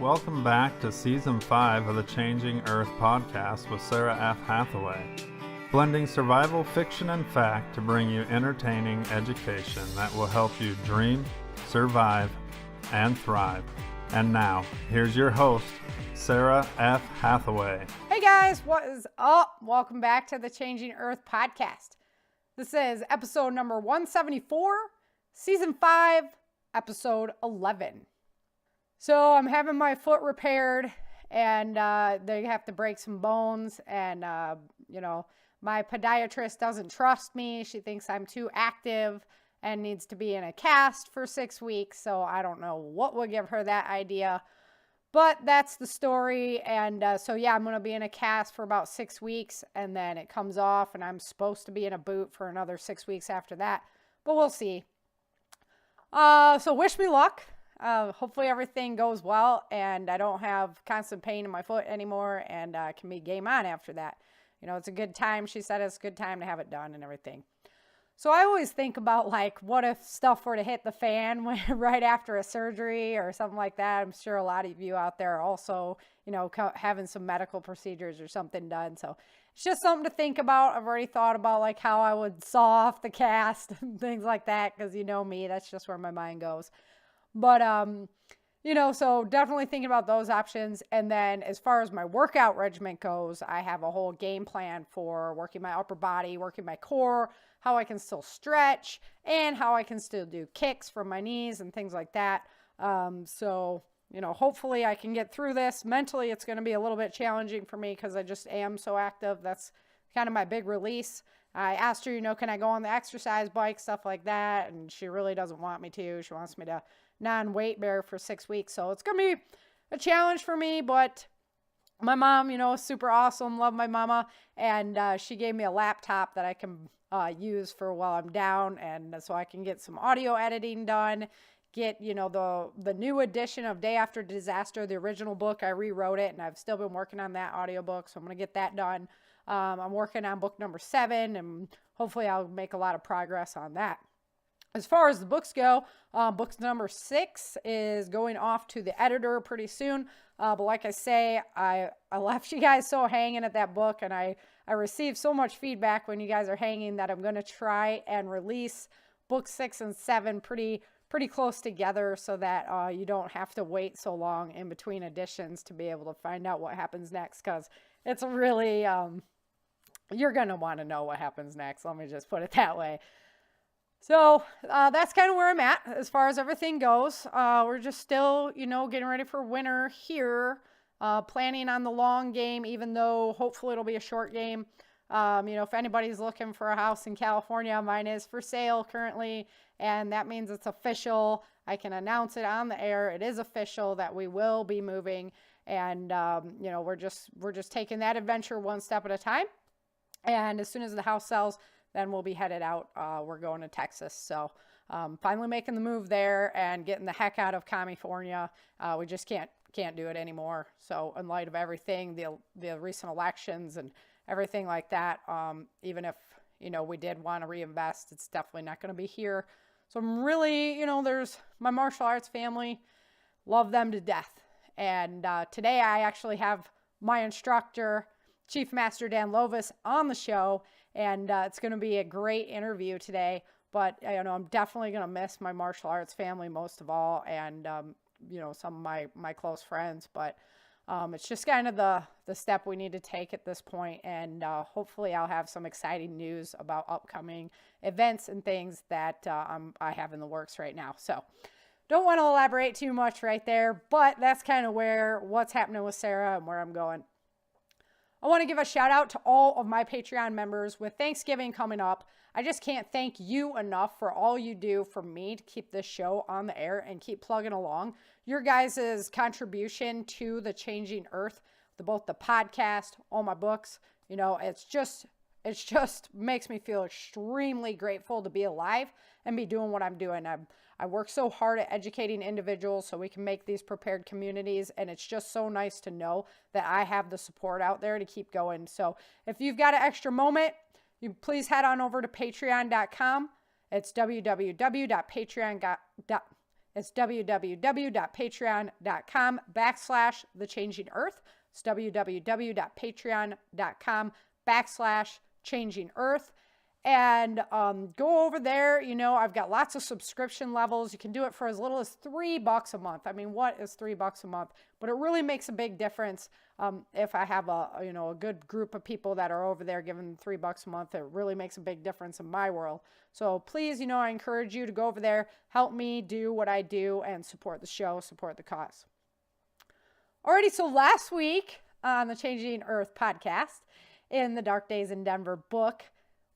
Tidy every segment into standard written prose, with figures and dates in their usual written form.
Welcome back to Season 5 of the Changing Earth podcast with Sara F. Hathaway, blending survival fiction and fact to bring you entertaining education that will help you dream, survive, and thrive. And now, here's your host, Sara F. Hathaway. Hey guys, what is up? Welcome back to the Changing Earth podcast. This is episode number 174, Season 5, Episode 11. So I'm having my foot repaired, and they have to break some bones, and my podiatrist doesn't trust me. She thinks I'm too active and needs to be in a cast for 6 weeks, so I don't know what would give her that idea, but that's the story. And so I'm going to be in a cast for about 6 weeks, and then it comes off, and I'm supposed to be in a boot for another 6 weeks after that, but we'll see. So wish me luck. Hopefully everything goes well and I don't have constant pain in my foot anymore, and can be game on after that. You know, it's a good time. She said it's a good time to have it done and everything. So I always think about, like, what if stuff were to hit the fan right after a surgery or something like that. I'm sure a lot of you out there are also, having some medical procedures or something done. So it's just something to think about. I've already thought about, like, how I would saw off the cast and things like that, because you know me, that's just where my mind goes. But, so definitely thinking about those options. And then as far as my workout regimen goes, I have a whole game plan for working my upper body, working my core, how I can still stretch, and how I can still do kicks from my knees and things like that. Hopefully I can get through this. Mentally, it's going to be a little bit challenging for me because I just am so active. That's kind of my big release. I asked her, can I go on the exercise bike, stuff like that? And she really doesn't want me to. She wants me to non-weight bear for 6 weeks. So it's going to be a challenge for me, but my mom, is super awesome. Love my mama. And she gave me a laptop that I can use for while I'm down. And so I can get some audio editing done, get, the new edition of Day After Disaster, the original book. I rewrote it and I've still been working on that audiobook. So I'm going to get that done. I'm working on book number 7 and hopefully I'll make a lot of progress on that. As far as the books go, book number 6 is going off to the editor pretty soon. But like I say, I left you guys so hanging at that book, and I received so much feedback when you guys are hanging that I'm going to try and release book 6 and 7 pretty close together so that you don't have to wait so long in between editions to be able to find out what happens next, because it's really, you're going to want to know what happens next. Let me just put it that way. So that's kind of where I'm at as far as everything goes. We're just still, getting ready for winter here, planning on the long game, even though hopefully it'll be a short game. If anybody's looking for a house in California, mine is for sale currently, and that means it's official. I can announce it on the air. It is official that we will be moving, and we're just taking that adventure one step at a time. And as soon as the house sells, then we'll be headed out. We're going to Texas. So finally making the move there and getting the heck out of California. We just can't do it anymore. So in light of everything, the recent elections and everything like that, even if, we did want to reinvest, it's definitely not going to be here. So I'm really, there's my martial arts family, love them to death. And today I actually have my instructor, Chief Master Dan Lovis, on the show. And it's going to be a great interview today, but I'm definitely going to miss my martial arts family most of all, and some of my close friends. But it's just kind of the step we need to take at this point, and hopefully I'll have some exciting news about upcoming events and things that I have in the works right now. So don't want to elaborate too much right there, but that's kind of what's happening with Sara and where I'm going. I want to give a shout out to all of my Patreon members. With Thanksgiving coming up, I just can't thank you enough for all you do for me to keep this show on the air and keep plugging along. Your guys' contribution to the Changing Earth, both the podcast, all my books, it's just makes me feel extremely grateful to be alive and be doing what I'm doing. I work so hard at educating individuals so we can make these prepared communities, and it's just so nice to know that I have the support out there to keep going. So if you've got an extra moment, you please head on over to patreon.com. It's www.patreon.com. It's www.patreon.com/thechangingearth. It's www.patreon.com/changingearth. And go over there. I've got lots of subscription levels. You can do it for as little as $3 a month. I mean, what is $3 a month? But it really makes a big difference if I have a good group of people that are over there giving $3 a month. It really makes a big difference in my world. So please, I encourage you to go over there, help me do what I do, and support the show, support the cause. Alrighty, so last week on the Changing Earth podcast, in the Dark Days in Denver book,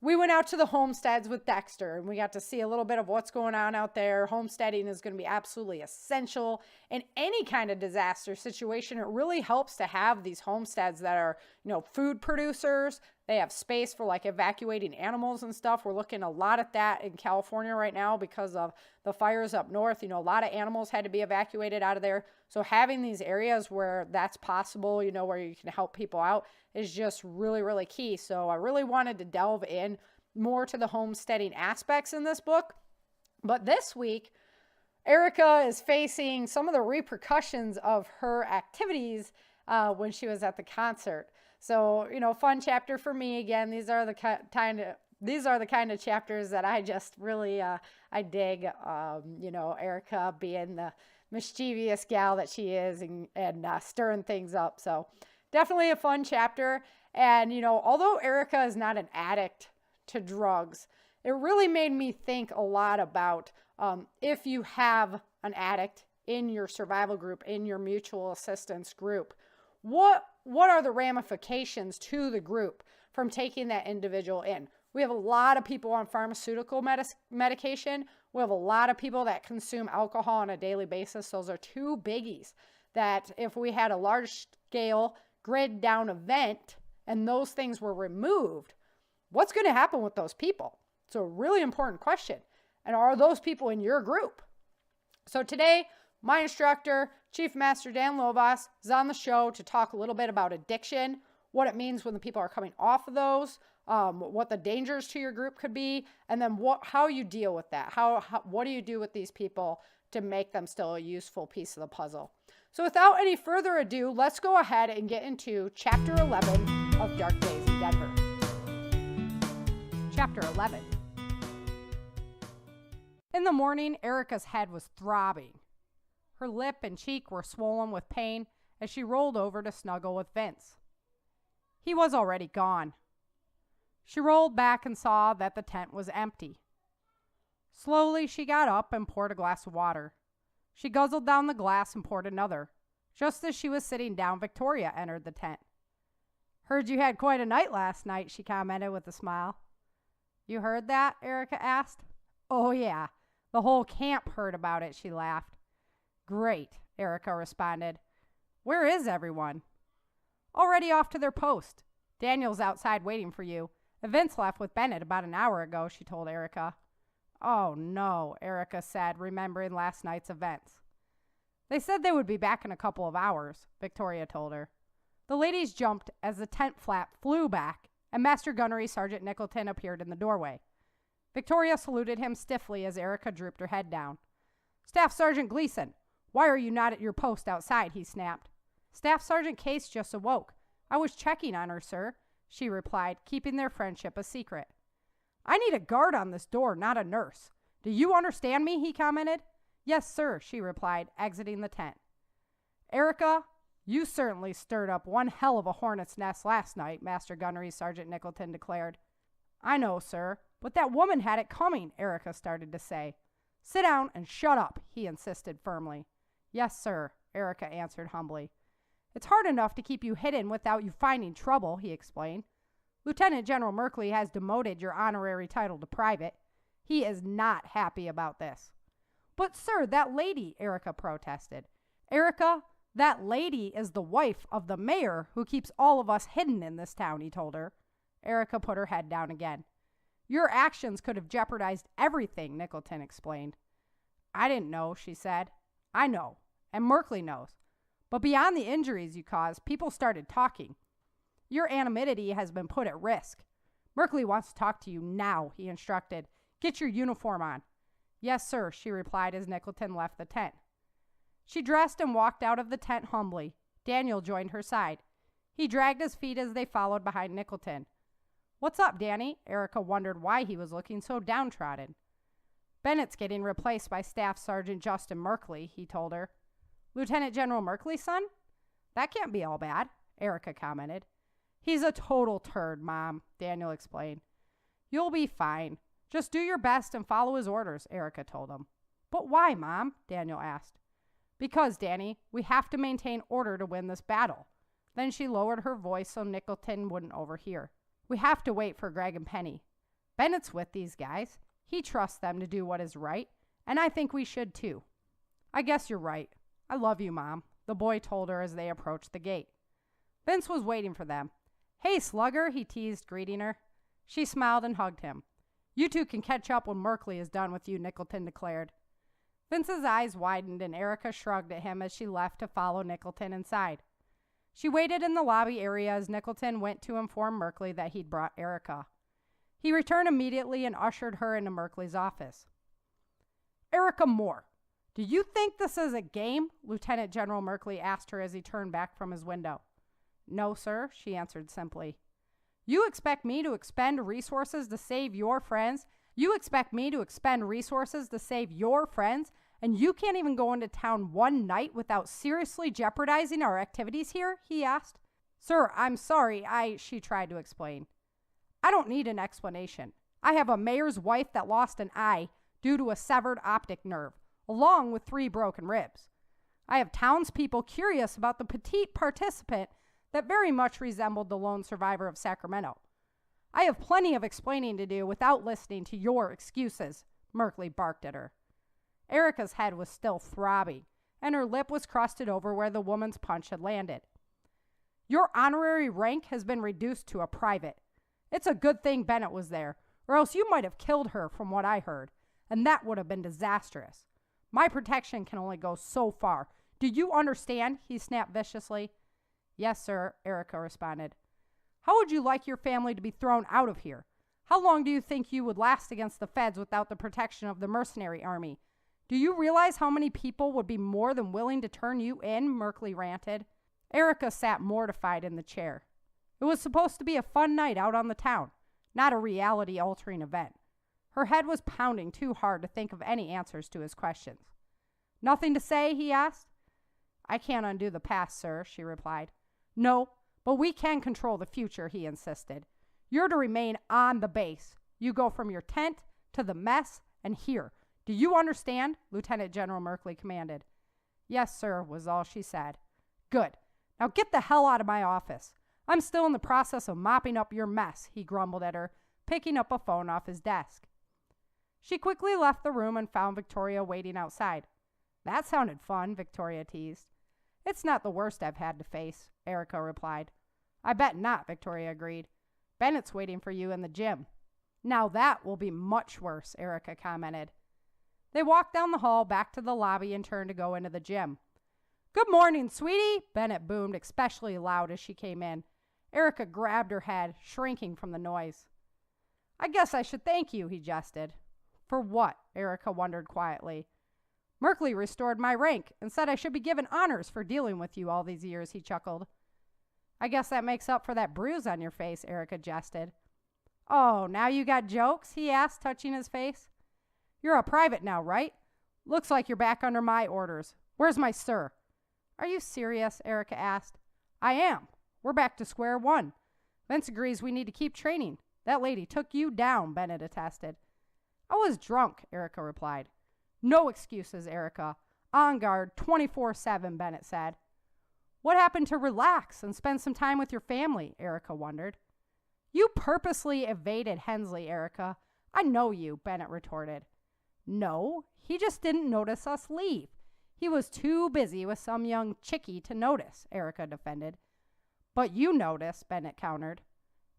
we went out to the homesteads with Dexter, and we got to see a little bit of what's going on out there. Homesteading is going to be absolutely essential in any kind of disaster situation. It really helps to have these homesteads that are, food producers. They have space for like evacuating animals and stuff. We're looking a lot at that in California right now because of the fires up north. A lot of animals had to be evacuated out of there. So having these areas where that's possible, where you can help people out is just really, really key. So I really wanted to delve in more to the homesteading aspects in this book. But this week, Erica is facing some of the repercussions of her activities when she was at the concert. So, fun chapter for me. Again, these are the kind of chapters that I just really, I dig. Erica being the mischievous gal that she is and stirring things up. So definitely a fun chapter. And, although Erica is not an addict to drugs, it really made me think a lot about if you have an addict in your survival group, in your mutual assistance group, what are the ramifications to the group from taking that individual in? We have a lot of people on pharmaceutical medication. We have a lot of people that consume alcohol on a daily basis. Those are two biggies that if we had a large-scale grid down event and those things were removed, what's going to happen with those people? It's a really important question. And are those people in your group? So today, my instructor, Chief Master Dan Lovas, is on the show to talk a little bit about addiction, what it means when the people are coming off of those, what the dangers to your group could be, and then how you deal with that. What do you do with these people to make them still a useful piece of the puzzle? So without any further ado, let's go ahead and get into Chapter 11 of Dark Days in Denver. Chapter 11. In the morning, Erica's head was throbbing. Her lip and cheek were swollen with pain as she rolled over to snuggle with Vince. He was already gone. She rolled back and saw that the tent was empty. Slowly, she got up and poured a glass of water. She guzzled down the glass and poured another. Just as she was sitting down, Victoria entered the tent. "Heard you had quite a night last night," she commented with a smile. "You heard that?" Erica asked. "Oh, yeah. The whole camp heard about it," she laughed. "Great," Erica responded. "Where is everyone?" "Already off to their post. Daniel's outside waiting for you. Vince left with Bennett about an hour ago," she told Erica. "Oh, no," Erica said, remembering last night's events. "They said they would be back in a couple of hours," Victoria told her. The ladies jumped as the tent flap flew back, and Master Gunnery Sergeant Nicholton appeared in the doorway. Victoria saluted him stiffly as Erica drooped her head down. "Staff Sergeant Gleason, why are you not at your post outside?" he snapped. "Staff Sergeant Case just awoke. I was checking on her, sir," she replied, keeping their friendship a secret. "I need a guard on this door, not a nurse. Do you understand me?" he commented. "Yes, sir," she replied, exiting the tent. "Erica, you certainly stirred up one hell of a hornet's nest last night," Master Gunnery Sergeant Nicholton declared. "I know, sir, but that woman had it coming," Erica started to say. "Sit down and shut up," he insisted firmly. "Yes, sir," Erica answered humbly. "It's hard enough to keep you hidden without you finding trouble," he explained. "Lieutenant General Merkley has demoted your honorary title to private. He is not happy about this." "But, sir, that lady," Erica protested. "Erica, that lady is the wife of the mayor who keeps all of us hidden in this town," he told her. Erica put her head down again. "Your actions could have jeopardized everything," Nicholton explained. "I didn't know," she said. "I know, and Merkley knows. But beyond the injuries you caused, people started talking. Your anonymity has been put at risk. Merkley wants to talk to you now," he instructed. "Get your uniform on." Yes, sir, she replied as Nicholton left the tent. She dressed and walked out of the tent humbly. Daniel joined her side. He dragged his feet as they followed behind Nicholton. What's up, Danny? Erica wondered why he was looking so downtrodden. Bennett's getting replaced by Staff Sergeant Justin Merkley, he told her. Lieutenant General Merkley's son? That can't be all bad, Erica commented. He's a total turd, Mom, Daniel explained. You'll be fine. Just do your best and follow his orders, Erica told him. But why, Mom? Daniel asked. Because, Danny, we have to maintain order to win this battle. Then she lowered her voice so Nicholton wouldn't overhear. We have to wait for Greg and Penny. Bennett's with these guys. He trusts them to do what is right, and I think we should too. I guess you're right. I love you, Mom, the boy told her as they approached the gate. Vince was waiting for them. Hey, Slugger, he teased, greeting her. She smiled and hugged him. You two can catch up when Merkley is done with you, Nicholton declared. Vince's eyes widened and Erica shrugged at him as she left to follow Nicholton inside. She waited in the lobby area as Nicholton went to inform Merkley that he'd brought Erica. He returned immediately and ushered her into Merkley's office. Erica Moore, do you think this is a game? Lieutenant General Merkley asked her as he turned back from his window. No, sir, she answered simply. You expect me to expend resources to save your friends? You expect me to expend resources to save your friends? And you can't even go into town one night without seriously jeopardizing our activities here? He asked. Sir, I'm sorry, she tried to explain. I don't need an explanation. I have a mayor's wife that lost an eye due to a severed optic nerve, along with 3 broken ribs. I have townspeople curious about the petite participant that very much resembled the lone survivor of Sacramento. I have plenty of explaining to do without listening to your excuses, Merkley barked at her. Erica's head was still throbbing, and her lip was crusted over where the woman's punch had landed. Your honorary rank has been reduced to a private. It's a good thing Bennett was there, or else you might have killed her from what I heard, and that would have been disastrous. My protection can only go so far. Do you understand? He snapped viciously. Yes, sir, Erica responded. How would you like your family to be thrown out of here? How long do you think you would last against the feds without the protection of the mercenary army? Do you realize how many people would be more than willing to turn you in? Merkley ranted. Erica sat mortified in the chair. It was supposed to be a fun night out on the town, not a reality-altering event. Her head was pounding too hard to think of any answers to his questions. Nothing to say? He asked. I can't undo the past, sir, she replied. No, but we can control the future, he insisted. You're to remain on the base. You go from your tent to the mess and here. Do you understand? Lieutenant General Merkley commanded. Yes, sir, was all she said. Good. Now get the hell out of my office. I'm still in the process of mopping up your mess, he grumbled at her, picking up a phone off his desk. She quickly left the room and found Victoria waiting outside. That sounded fun, Victoria teased. It's not the worst I've had to face, Erica replied. I bet not, Victoria agreed. Bennett's waiting for you in the gym. Now that will be much worse, Erica commented. They walked down the hall back to the lobby and turned to go into the gym. Good morning, sweetie, Bennett boomed especially loud as she came in. Erica grabbed her head, shrinking from the noise. I guess I should thank you, he jested. For what? Erica wondered quietly. Merkley restored my rank and said I should be given honors for dealing with you all these years, he chuckled. I guess that makes up for that bruise on your face, Erica jested. Oh, now you got jokes? He asked, touching his face. You're a private now, right? Looks like you're back under my orders. Where's my sir? Are you serious? Erica asked. I am. We're back to square one. Vince agrees we need to keep training. That lady took you down, Bennett attested. I was drunk, Erica replied. No excuses, Erica. On guard 24/7, Bennett said. What happened to relax and spend some time with your family? Erica wondered. You purposely evaded Hensley, Erica. I know you, Bennett retorted. No, he just didn't notice us leave. He was too busy with some young chickie to notice, Erica defended. But you noticed, Bennett countered.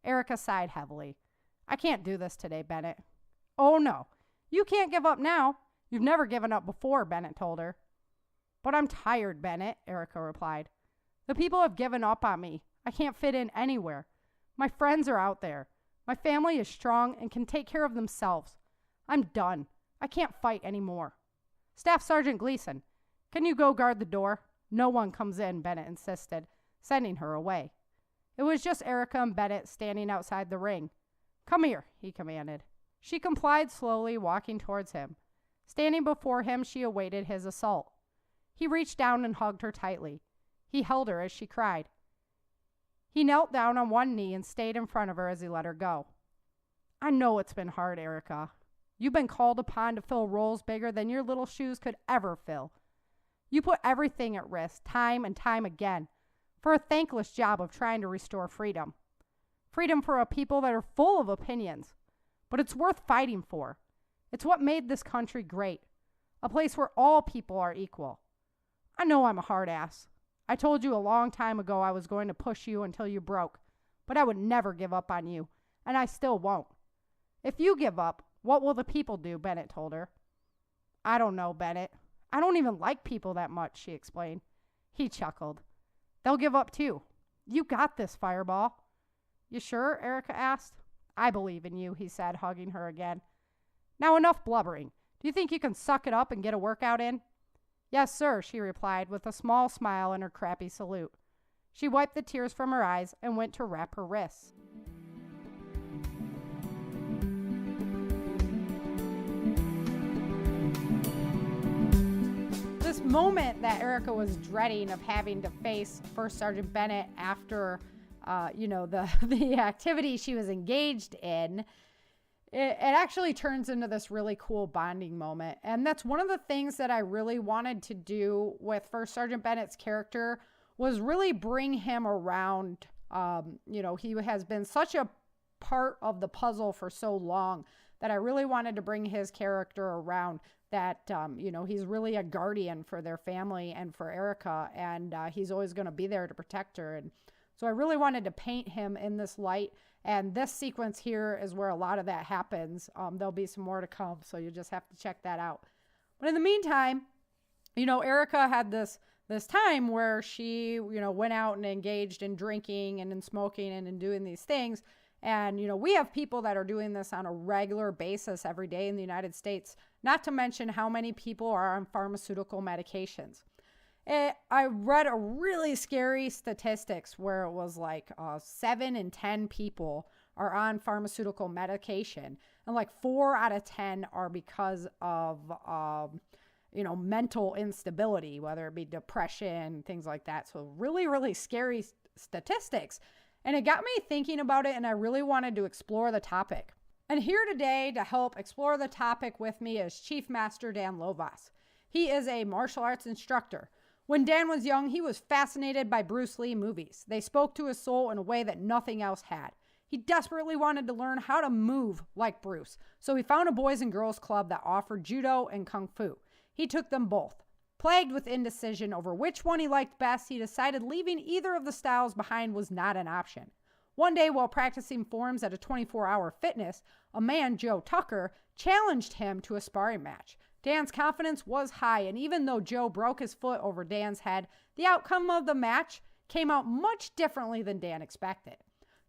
Erica sighed heavily. I can't do this today, Bennett. Oh, no. You can't give up now. You've never given up before, Bennett told her. But I'm tired, Bennett, Erica replied. The people have given up on me. I can't fit in anywhere. My friends are out there. My family is strong and can take care of themselves. I'm done. I can't fight anymore. Staff Sergeant Gleason, can you go guard the door? No one comes in, Bennett insisted, sending her away. It was just Erica and Bennett standing outside the ring. Come here, he commanded. She complied slowly, walking towards him. Standing before him, she awaited his assault. He reached down and hugged her tightly. He held her as she cried. He knelt down on one knee and stayed in front of her as he let her go. I know it's been hard, Erica. You've been called upon to fill roles bigger than your little shoes could ever fill. You put everything at risk, time and time again, for a thankless job of trying to restore freedom. Freedom for a people that are full of opinions. But it's worth fighting for. It's what made this country great. A place where all people are equal. I know I'm a hard ass. I told you a long time ago I was going to push you until you broke, but I would never give up on you, and I still won't. If you give up, what will the people do? Bennett told her. I don't know, Bennett. I don't even like people that much, she explained. He chuckled. They'll give up too. You got this, Fireball. You sure? Erica asked. I believe in you, he said, hugging her again. Now enough blubbering. Do you think you can suck it up and get a workout in? Yes, sir, she replied with a small smile and her crappy salute. She wiped the tears from her eyes and went to wrap her wrists. This moment that Erica was dreading of having to face First Sergeant Bennett after, the activity she was engaged in, it actually turns into this really cool bonding moment. And that's one of the things that I really wanted to do with First Sergeant Bennett's character was really bring him around. He has been such a part of the puzzle for so long that I really wanted to bring his character around, that, he's really a guardian for their family and for Erica, and he's always going to be there to protect her. And so I really wanted to paint him in this light, and this sequence here is where a lot of that happens. There'll be some more to come, so you just have to check that out. But in the meantime, Erica had this time where she, went out and engaged in drinking and in smoking and in doing these things. And, we have people that are doing this on a regular basis every day in the United States, not to mention how many people are on pharmaceutical medications. I read a really scary statistics where it was like 7 in 10 people are on pharmaceutical medication, and like 4 out of 10 are because of, mental instability, whether it be depression, things like that. So really, really scary statistics. And it got me thinking about it, and I really wanted to explore the topic. And here today to help explore the topic with me is Chief Master Dan Lovas. He is a martial arts instructor. When Dan was young, he was fascinated by Bruce Lee movies. They spoke to his soul in a way that nothing else had. He desperately wanted to learn how to move like Bruce, so he found a boys and girls club that offered judo and kung fu. He took them both. Plagued with indecision over which one he liked best, he decided leaving either of the styles behind was not an option. One day, while practicing forms at a 24-hour fitness, a man, Joe Tucker, challenged him to a sparring match. Dan's confidence was high, and even though Joe broke his foot over Dan's head, the outcome of the match came out much differently than Dan expected.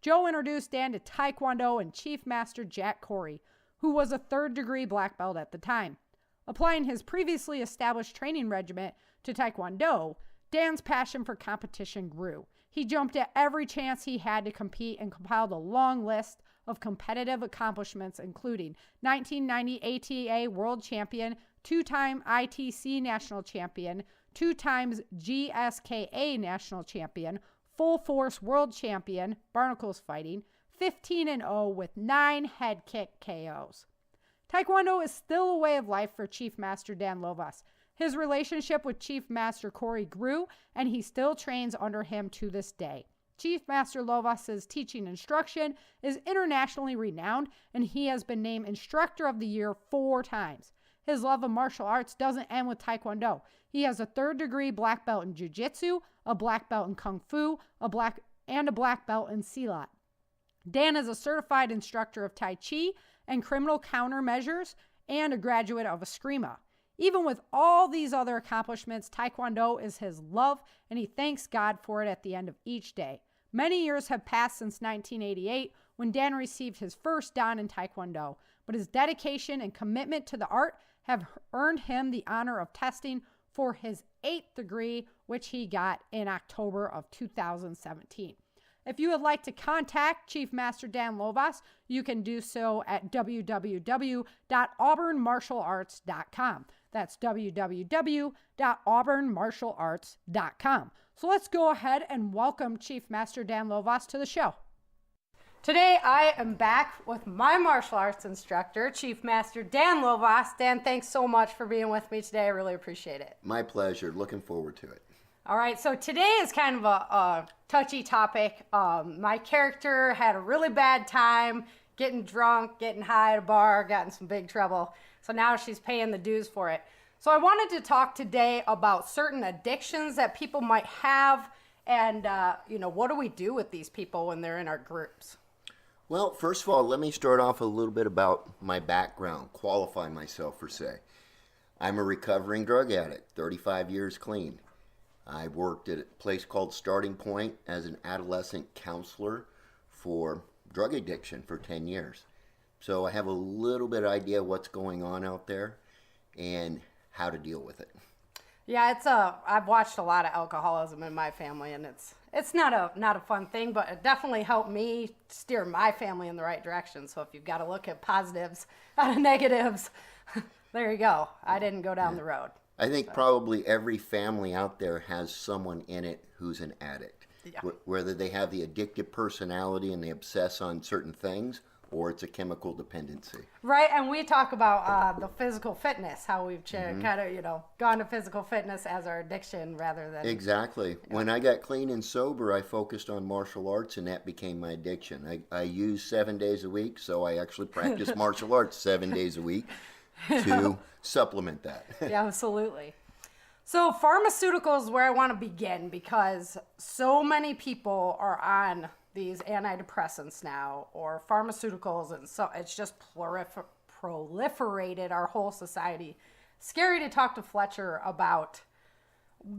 Joe introduced Dan to Taekwondo and Chief Master Jack Corey, who was a third-degree black belt at the time. Applying his previously established training regimen to Taekwondo, Dan's passion for competition grew. He jumped at every chance he had to compete and compiled a long list of competitive accomplishments, including 1990 ATA World Champion, 2-time ITC National Champion, 2 times GSKA National Champion, Full Force World Champion, Barnacles Fighting, 15-0 with 9 head kick KOs. Taekwondo is still a way of life for Chief Master Dan Lovas. His relationship with Chief Master Corey grew, and he still trains under him to this day. Chief Master Lovas' teaching instruction is internationally renowned, and he has been named Instructor of the Year 4 times. His love of martial arts doesn't end with Taekwondo. He has a third-degree black belt in Jiu-Jitsu, a black belt in Kung Fu, a black belt in Silat. Dan is a certified instructor of Tai Chi and criminal countermeasures and a graduate of Eskrima. Even with all these other accomplishments, Taekwondo is his love, and he thanks God for it at the end of each day. Many years have passed since 1988, when Dan received his first Dan in Taekwondo, but his dedication and commitment to the art have earned him the honor of testing for his 8th degree, which he got in October of 2017. If you would like to contact Chief Master Dan Lovas, you can do so at www.auburnmartialarts.com. That's www.auburnmartialarts.com. So let's go ahead and welcome Chief Master Dan Lovas to the show. Today, I am back with my martial arts instructor, Chief Master Dan Lovas. Dan, thanks so much for being with me today. I really appreciate it. My pleasure. Looking forward to it. All right, so today is kind of a touchy topic. My character had a really bad time getting drunk, getting high at a bar, got in some big trouble. So now she's paying the dues for it. So I wanted to talk today about certain addictions that people might have and, what do we do with these people when they're in our groups? Well, first of all, let me start off a little bit about my background, qualify myself per se. I'm a recovering drug addict, 35 years clean. I worked at a place called Starting Point as an adolescent counselor for drug addiction for 10 years. So I have a little bit of idea what's going on out there and how to deal with it. Yeah, I've watched a lot of alcoholism in my family, and it's not a fun thing, but it definitely helped me steer my family in the right direction. So if you've got to look at positives out of negatives, there you go. I didn't go down the road. I think probably every family out there has someone in it who's an addict. Yeah. Whether they have the addictive personality and they obsess on certain things, or it's a chemical dependency. Right, and we talk about the physical fitness, how we've kind of, gone to physical fitness as our addiction rather than... Exactly. Yeah. When I got clean and sober, I focused on martial arts, and that became my addiction. I use 7 days a week, so I actually practice martial arts 7 days a week to supplement that. Yeah, absolutely. So pharmaceuticals is where I want to begin because so many people are on these antidepressants now or pharmaceuticals, and so it's just proliferated our whole society. Scary to talk to Fletcher about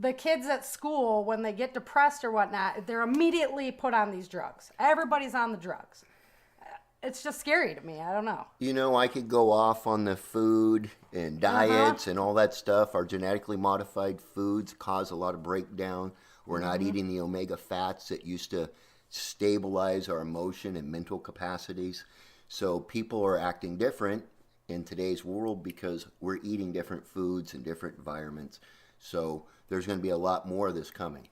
the kids at school when they get depressed or whatnot, they're immediately put on these drugs. Everybody's on the drugs. It's just scary to me. I don't know. I could go off on the food and diets and all that stuff. Our genetically modified foods cause a lot of breakdown. We're not eating the omega fats that used to stabilize our emotion and mental capacities. So people are acting different in today's world because we're eating different foods in different environments. So there's going to be a lot more of this coming.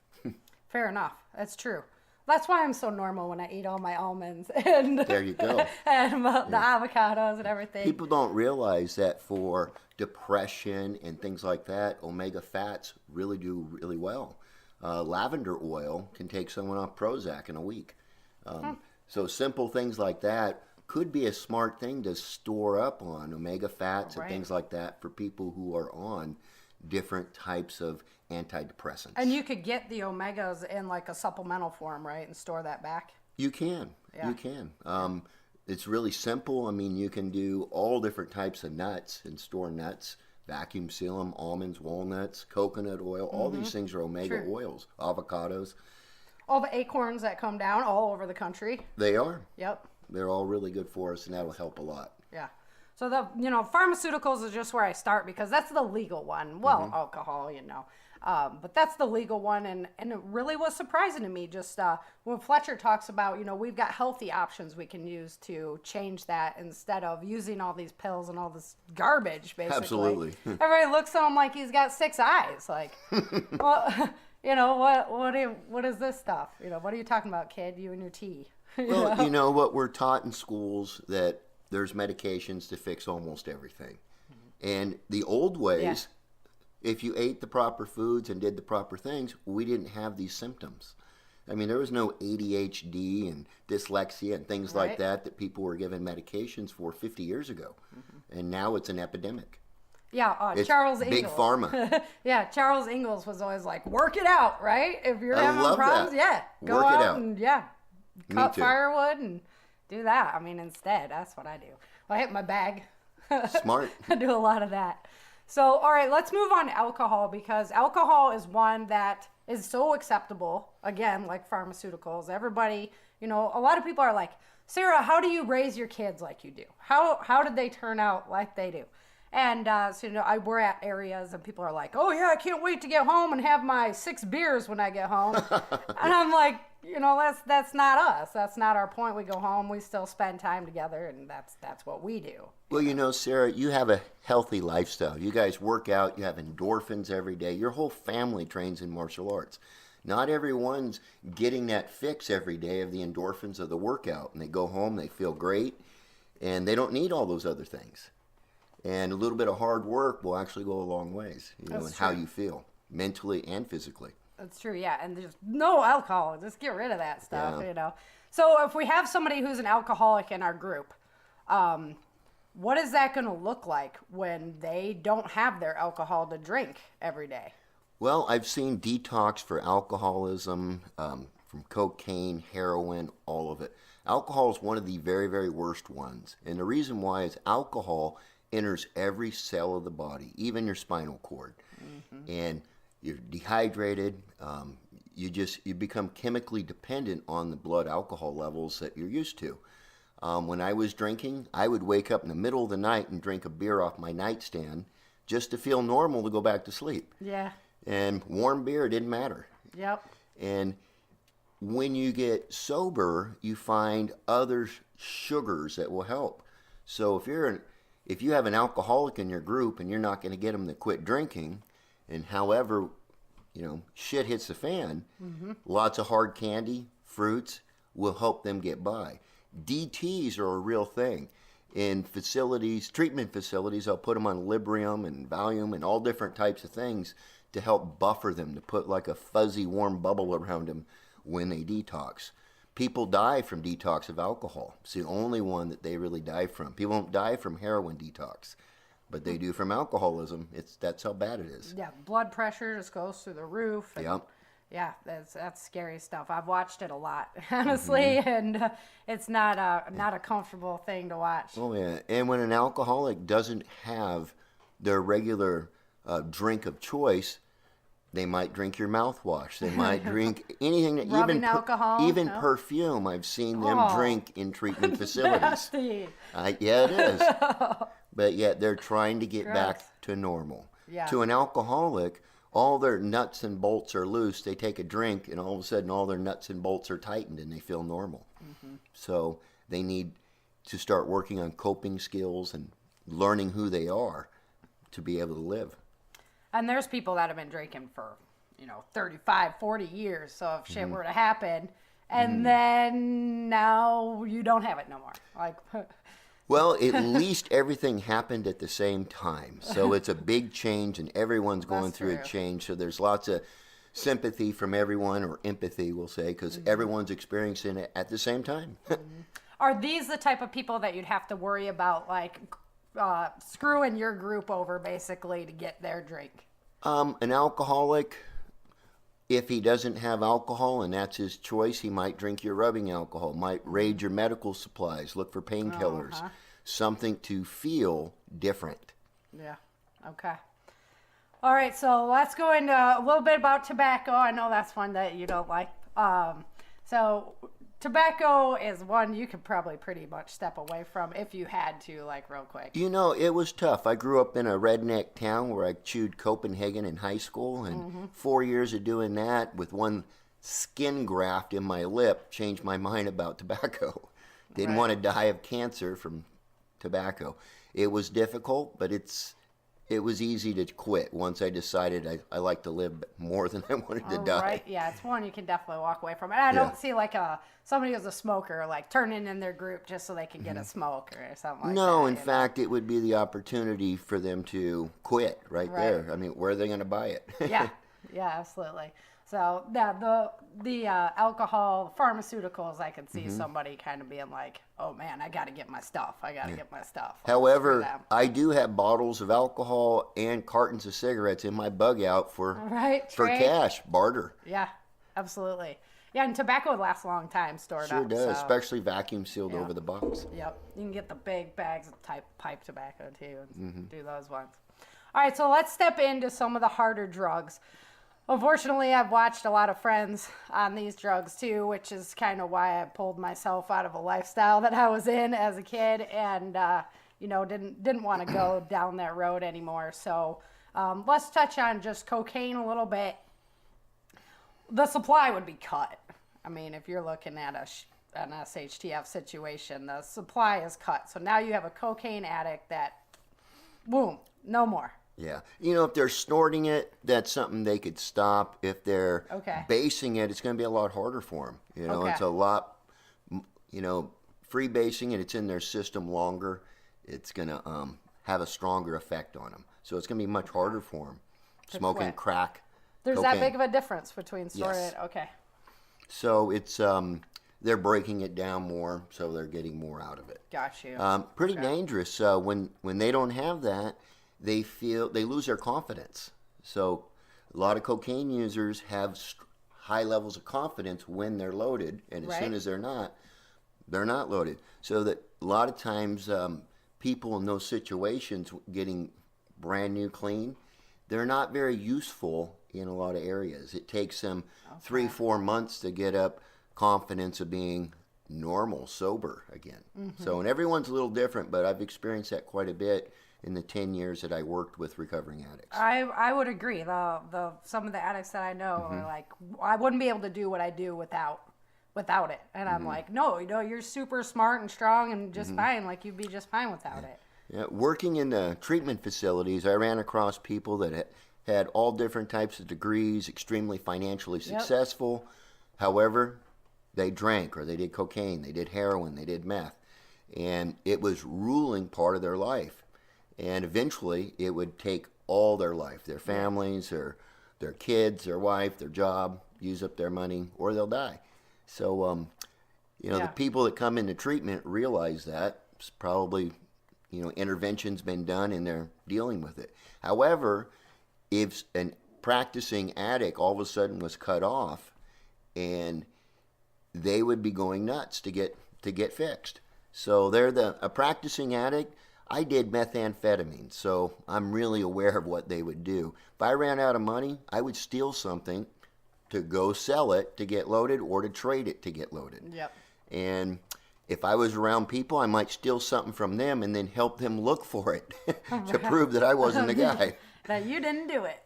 Fair enough. That's true. That's why I'm so normal when I eat all my almonds and there you go. And the avocados and everything. People don't realize that for depression and things like that, omega fats really do really well. Lavender oil can take someone off Prozac in a week. So simple things like that could be a smart thing to store up on omega fats and things like that for people who are on different types of antidepressants. And you could get the omegas in like a supplemental form, right? And store that back? You can. Yeah. You can. It's really simple. I mean, you can do all different types of nuts and store nuts, vacuum seal them, almonds, walnuts, coconut oil. All these things are omega oils, avocados. All the acorns that come down all over the country. They are. Yep. They're all really good for us, and that'll help a lot. Yeah. So pharmaceuticals is just where I start because that's the legal one. Well, alcohol, but that's the legal one, and it really was surprising to me just when Fletcher talks about, we've got healthy options we can use to change that instead of using all these pills and all this garbage, basically. Absolutely. Everybody looks at him like he's got 6 eyes. Like, well, what is this stuff? What are you talking about, kid? You and your tea. Well, what we're taught in schools that there's medications to fix almost everything. And the old ways, if you ate the proper foods and did the proper things, we didn't have these symptoms. I mean, there was no ADHD and dyslexia and things like that people were given medications for 50 years ago. And now it's an epidemic. Yeah, it's Charles Ingalls. Big pharma. Yeah, Charles Ingalls was always like, work it out, right? If you're having problems, go work out it out. And cut firewood and do that. I mean, instead, that's what I do. I hit my bag. Smart. I do a lot of that. So, all right, let's move on to alcohol because alcohol is one that is so acceptable, again, like pharmaceuticals. Everybody, a lot of people are like, Sara, how do you raise your kids like you do? How did they turn out like they do? And so, we're at areas and people are like, oh yeah, I can't wait to get home and have my 6 beers when I get home. And I'm like, that's not us. That's not our point. We go home, we still spend time together, and that's what we do. Well, Sarah, you have a healthy lifestyle. You guys work out, you have endorphins every day. Your whole family trains in martial arts. Not everyone's getting that fix every day of the endorphins of the workout. And they go home, they feel great, and they don't need all those other things. And a little bit of hard work will actually go a long ways, in how you feel, mentally and physically. That's true, yeah. And there's no alcohol. Just get rid of that stuff, So if we have somebody who's an alcoholic in our group, what is that going to look like when they don't have their alcohol to drink every day? Well, I've seen detox for alcoholism, from cocaine, heroin, all of it. Alcohol is one of the very, very worst ones. And the reason why is alcohol enters every cell of the body, even your spinal cord. Mm-hmm. And you're dehydrated. You become chemically dependent on the blood alcohol levels that you're used to. When I was drinking, I would wake up in the middle of the night and drink a beer off my nightstand just to feel normal to go back to sleep. Yeah. And warm beer didn't matter. Yep. And when you get sober, you find other sugars that will help. So if you have an alcoholic in your group and you're not going to get them to quit drinking, and however, shit hits the fan, lots of hard candy, fruits will help them get by. DTs are a real thing. In treatment facilities, I'll put them on Librium and Valium and all different types of things to help buffer them, to put like a fuzzy warm bubble around them when they detox. People die from detox of alcohol. It's the only one that they really die from. People don't die from heroin detox, but they do from alcoholism. That's how bad it is. Yeah, blood pressure just goes through the roof. Yep. Yeah, that's scary stuff. I've watched it a lot, honestly, and it's not a comfortable thing to watch. Oh yeah, and when an alcoholic doesn't have their regular drink of choice, they might drink your mouthwash. They might drink anything that Rubbing alcohol, even perfume. I've seen them drink in treatment facilities. Nasty. Yeah, it is. But yet they're trying to get back to normal. Yeah. To an alcoholic, all their nuts and bolts are loose. They take a drink, and all of a sudden, all their nuts and bolts are tightened, and they feel normal. Mm-hmm. So they need to start working on coping skills and learning who they are to be able to live. And there's people that have been drinking for, 35, 40 years. So if shit were to happen, and then now you don't have it no more. Like, well, at least everything happened at the same time. So it's a big change, and everyone's going through a change. So there's lots of sympathy from everyone, or empathy, we'll say, because everyone's experiencing it at the same time. Are these the type of people that you'd have to worry about, like, screwing your group over, basically, to get their drink? An alcoholic, if he doesn't have alcohol and that's his choice, he might drink your rubbing alcohol, might raid your medical supplies, look for painkillers, something to feel different. Yeah, okay. All right, so let's go into a little bit about tobacco. I know that's one that you don't like. So tobacco is one you could probably pretty much step away from if you had to, like, real quick. It was tough. I grew up in a redneck town where I chewed Copenhagen in high school, and 4 years of doing that with one skin graft in my lip changed my mind about tobacco. Didn't want to die of cancer from tobacco. It was difficult, but it was easy to quit once I decided I like to live more than I wanted to die. Right, yeah, it's one you can definitely walk away from. And I don't see like somebody who's a smoker like turning in their group just so they can get a smoke or something like that. No, in fact, it would be the opportunity for them to quit right there. I mean, where are they going to buy it? Yeah, absolutely. So the alcohol, pharmaceuticals, I could see somebody kind of being like, oh man, I got to get my stuff. However, I do have bottles of alcohol and cartons of cigarettes in my bug out for cash, barter. Yeah, absolutely. Yeah, and tobacco lasts a long time stored up. Sure does, especially vacuum sealed over the box. Yep, you can get the big bags of pipe tobacco too and do those ones. All right, so let's step into some of the harder drugs. Unfortunately, I've watched a lot of friends on these drugs too, which is kind of why I pulled myself out of a lifestyle that I was in as a kid. And, didn't want to go down that road anymore. So let's touch on just cocaine a little bit. The supply would be cut. I mean, if you're looking at an SHTF situation, the supply is cut. So now you have a cocaine addict that, boom, no more. Yeah. If they're snorting it, that's something they could stop. If they're basing it, it's going to be a lot harder for them. It's a lot, free basing it, it's in their system longer. It's going to have a stronger effect on them. So it's going to be much harder for them. Smoking quit. crack. There's cocaine. that big of a difference between snorted. Yes. Okay. So it's they're breaking it down more, so they're getting more out of it. Got you. Pretty dangerous. When they don't have that, they lose their confidence. So a lot of cocaine users have high levels of confidence when they're loaded, and as soon as they're not loaded. So that a lot of times people in those situations getting brand new clean, they're not very useful in a lot of areas. It takes them 3-4 months to get up confidence of being normal, sober again. So, and everyone's a little different, but I've experienced that quite a bit in the 10 years that I worked with recovering addicts. I would agree. Some of the addicts that I know are like, I wouldn't be able to do what I do without it. And I'm like, no, you're super smart and strong and just fine. Like, you'd be just fine without it. Yeah, working in the treatment facilities, I ran across people that had all different types of degrees, extremely financially successful. However, they drank or they did cocaine, they did heroin, they did meth. And it was ruling part of their life. And eventually, it would take all their life, their families, their kids, their wife, their job, use up their money, or they'll die. So, the people that come into treatment realize that. It's probably, intervention's been done and they're dealing with it. However, if a practicing addict all of a sudden was cut off, and they would be going nuts to get fixed. So they're a practicing addict. I did methamphetamine, so I'm really aware of what they would do. If I ran out of money, I would steal something to go sell it to get loaded or to trade it to get loaded. Yep. And if I was around people, I might steal something from them and then help them look for it to prove that I wasn't the guy. That you didn't do it.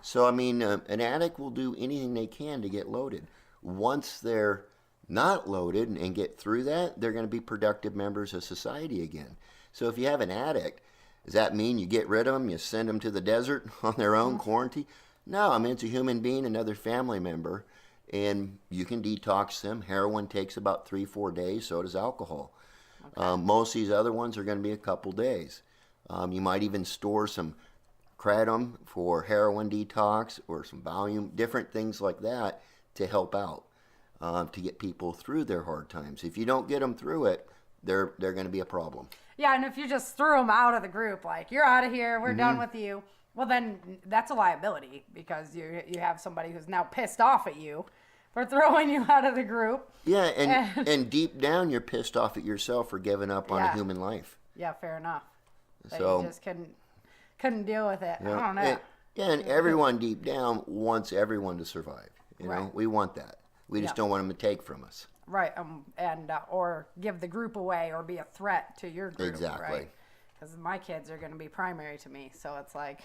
So, I mean, an addict will do anything they can to get loaded. Once they're not loaded and get through that, they're going to be productive members of society again. So if you have an addict, does that mean you get rid of them, you send them to the desert on their own quarantine? No, I mean, it's a human being, another family member, and you can detox them. Heroin takes about 3-4 days, so does alcohol. Most of these other ones are going to be a couple days. You might even store some kratom for heroin detox or some Valium, different things like that to help out, to get people through their hard times. If you don't get them through it, they're going to be a problem. Yeah, and if you just threw them out of the group, like, you're out of here, we're done with you, well, then that's a liability because you have somebody who's now pissed off at you for throwing you out of the group. Yeah, and deep down, you're pissed off at yourself for giving up on a human life. Yeah, fair enough. But So you just couldn't deal with it. I don't know. And everyone deep down wants everyone to survive. You know, we want that. We just don't want them to take from us. Right, and or give the group away or be a threat to your group. Exactly. Right? Because my kids are going to be primary to me, so it's like.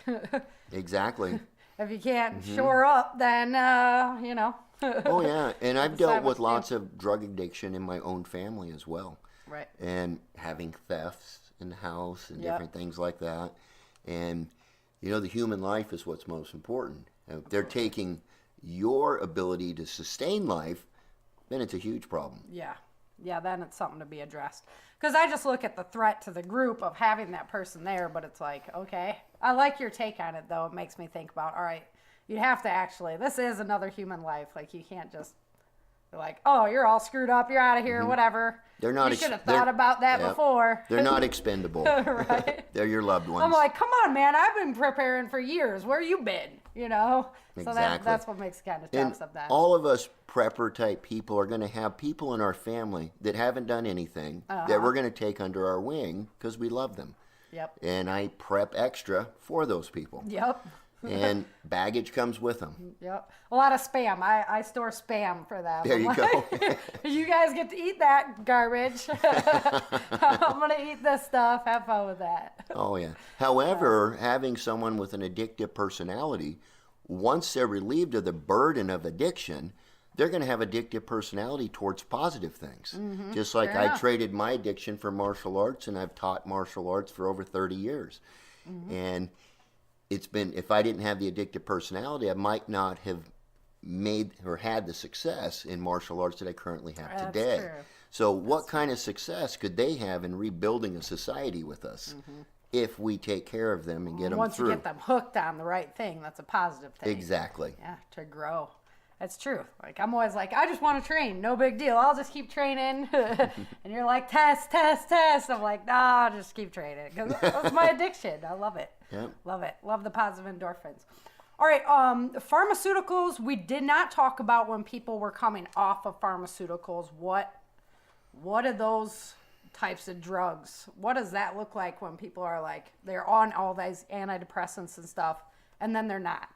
Exactly. If you can't shore up, then Oh yeah, and I've dealt with lots of drug addiction in my own family as well. Right. And having thefts in the house and different things like that. And the human life is what's most important. If they're taking your ability to sustain life, then it's a huge problem. Yeah, then it's something to be addressed. Because I just look at the threat to the group of having that person there, but it's like, okay. I like your take on it, though. It makes me think about, all right, you have to actually, this is another human life. Like, you can't just be like, oh, you're all screwed up, you're out of here, whatever. They're not. You should have thought about that before. They're not expendable. Right. They're your loved ones. I'm like, come on, man. I've been preparing for years. Where you been? So Exactly. that's what makes it kind of tough And sometimes. all of us prepper type people are going to have people in our family that haven't done anything that we're going to take under our wing because we love them. Yep. And I prep extra for those people. Yep. And baggage comes with them. Yep. A lot of spam. I store spam for them. There you go. You guys get to eat that garbage. I'm going to eat this stuff. Have fun with that. Oh, yeah. However, having someone with an addictive personality, once they're relieved of the burden of addiction, they're going to have addictive personality towards positive things. Just like I traded my addiction for martial arts, and I've taught martial arts for over 30 years. And it's been, if I didn't have the addictive personality, I might not have made or had the success in martial arts that I currently have today. True. So what kind of success could they have in rebuilding a society with us if we take care of them and get them Once through? you get them hooked on the right thing, that's a positive thing. Exactly. Yeah, to grow. That's true. Like, I'm always like, I just want to train. No big deal. I'll just keep training. And you're like, test. I'm like, nah, just keep training. Because that's my addiction. I love it. Yep. Love it. Love the positive endorphins. All right. Pharmaceuticals, we did not talk about when people were coming off of pharmaceuticals. What are those types of drugs? What does that look like when people are like, they're on all these antidepressants and stuff, and then they're not?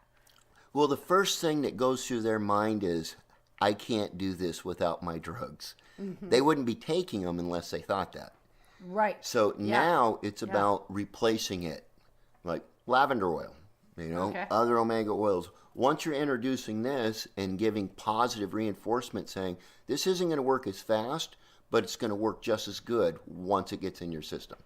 Well, the first thing that goes through their mind is, I can't do this without my drugs. They wouldn't be taking them unless they thought that. Right. So now it's about replacing it, like lavender oil, other omega oils. Once you're introducing this and giving positive reinforcement saying, this isn't going to work as fast, but it's going to work just as good once it gets in your system.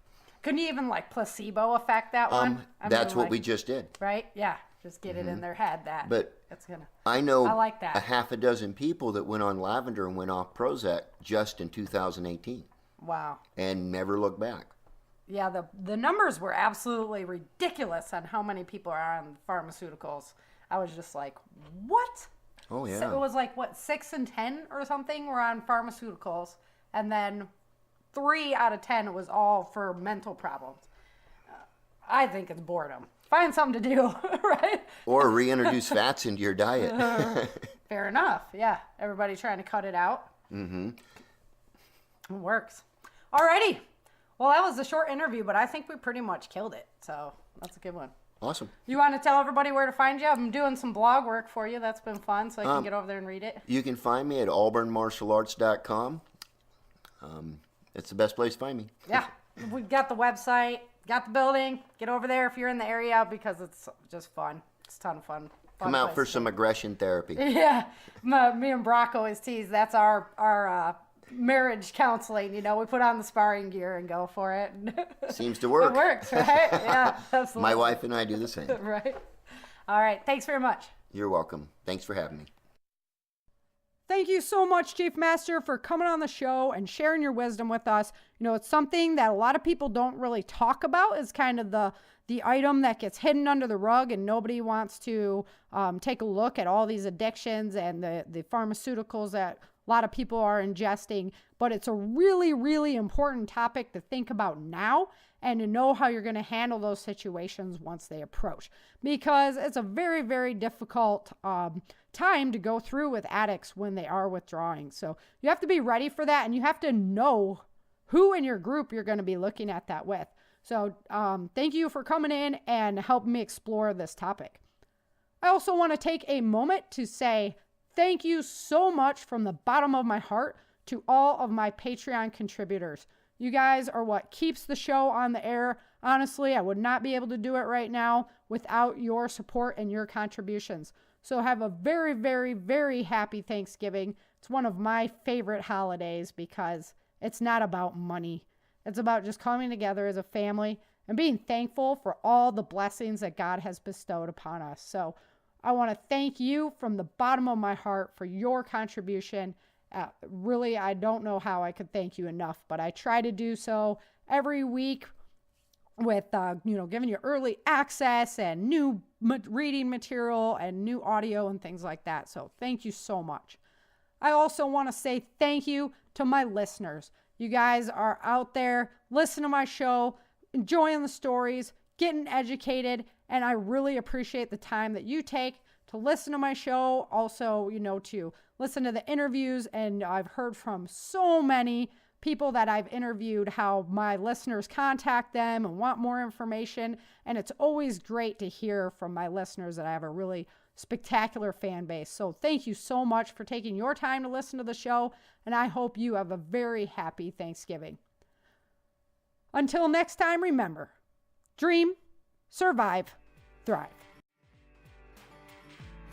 Couldn't you even like placebo effect that one? That's what we just did. Right? Yeah. Just get it in their head that's gonna. I know I like that. a half a dozen people that went on lavender and went off Prozac just in 2018. Wow. And never looked back. Yeah, the numbers were absolutely ridiculous on how many people are on pharmaceuticals. I was just like, what? Oh, yeah. So it was like, 6 and 10 or something were on pharmaceuticals. And then 3 out of 10 was all for mental problems. I think it's boredom. Find something to do, right? Or reintroduce fats into your diet. Fair enough. Yeah. Everybody trying to cut it out. It works. Alrighty. Well, that was a short interview, but I think we pretty much killed it. So that's a good one. Awesome. You want to tell everybody where to find you? I'm doing some blog work for you. That's been fun, so I can get over there and read it. You can find me at auburnmartialarts.com. It's the best place to find me. Yeah. We've got the website, got the building. Get over there if you're in the area because it's just fun. It's a ton of fun. Come out for some aggression therapy. Yeah. Me and Brock always tease. That's our marriage counseling. We put on the sparring gear and go for it. Seems to work. It works, right? Yeah, absolutely. My wife and I do the same. Right. All right. Thanks very much. You're welcome. Thanks for having me. Thank you so much, Chief Master, for coming on the show and sharing your wisdom with us. It's something that a lot of people don't really talk about. Is kind of the item that gets hidden under the rug, and nobody wants to take a look at all these addictions and the pharmaceuticals that a lot of people are ingesting. But it's a really, really important topic to think about now and to know how you're going to handle those situations once they approach. Because it's a very, very difficult time to go through with addicts when they are withdrawing. So you have to be ready for that, and you have to know who in your group you're going to be looking at that with. So thank you for coming in and helping me explore this topic. I also want to take a moment to say thank you so much from the bottom of my heart to all of my Patreon contributors. You guys are what keeps the show on the air. Honestly, I would not be able to do it right now without your support and your contributions. So have a very, very, very happy Thanksgiving. It's one of my favorite holidays because it's not about money. It's about just coming together as a family and being thankful for all the blessings that God has bestowed upon us. So I want to thank you from the bottom of my heart for your contribution. Really, I don't know how I could thank you enough, but I try to do so every week with, giving you early access and new reading material and new audio and things like that. So thank you so much. I also want to say thank you to my listeners. You guys are out there listening to my show, enjoying the stories, getting educated, and I really appreciate the time that you take to listen to my show. Also, to listen to the interviews, and I've heard from so many people that I've interviewed, how my listeners contact them and want more information. And it's always great to hear from my listeners that I have a really spectacular fan base. So thank you so much for taking your time to listen to the show. And I hope you have a very happy Thanksgiving. Until next time, remember, dream, survive, thrive.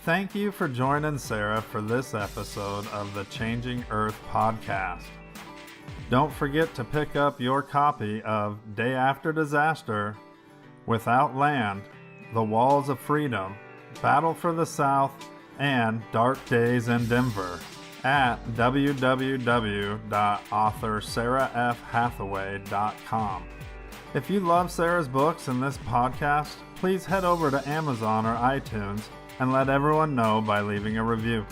Thank you for joining Sara for this episode of the Changing Earth podcast. Don't forget to pick up your copy of Day After Disaster, Without Land, The Walls of Freedom, Battle for the South, and Dark Days in Denver at www.author.sarafhathaway.com. If you love Sara's books and this podcast, please head over to Amazon or iTunes and let everyone know by leaving a review.